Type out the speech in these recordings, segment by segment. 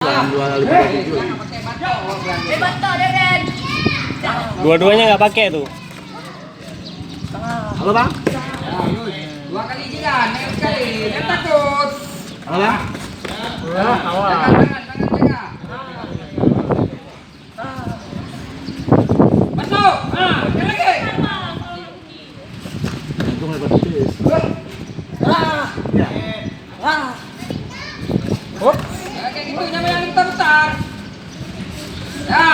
Jangan 2527. Betul deh, Ben. Dua-duanya nggak pakai tuh. Halo bang. Dua kali jidan, naik sekali. Jangan takut. Halo bang. Jangan jaga. Masuk. Sekali lagi. Untung lepas itu. Ya. Kayak gitu nyampe yang besar. Ya.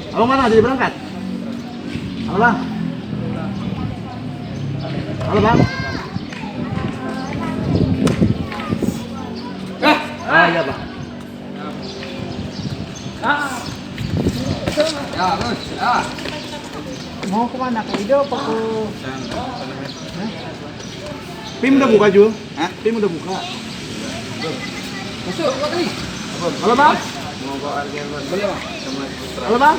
Abang mana jadi berangkat? Halo bang. Halo bang. Iya bang. Ya, terus. Ya. Mau kemana? Ke Ido apa ke... PIM udah buka Jul? PIM udah buka. Masuk dua kali. Halo bang. Halo bang.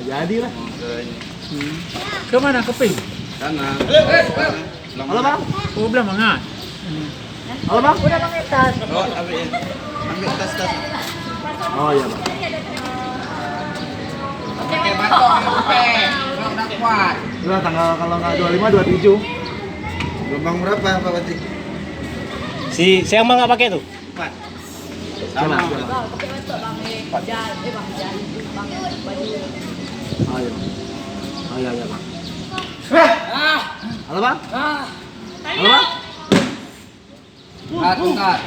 Nggak jadi lah. Kemana? Ke Ping? Halo bang. Oh, belum mangat. Halo bang. Udah pakai tas. Ambil tas. Oh iya bang. Pakai batok, pakai. Udah kuat. Udah tanggal kalau nggak 25 27. Gelombang berapa Pak Patri? Si siang mah nggak pakai tuh. 4. Sama. Bang, pakai batok bang. Jangan, bang, baju. Oh iya bang. Oh iya bang. Halo bang. Halo bang. Cut.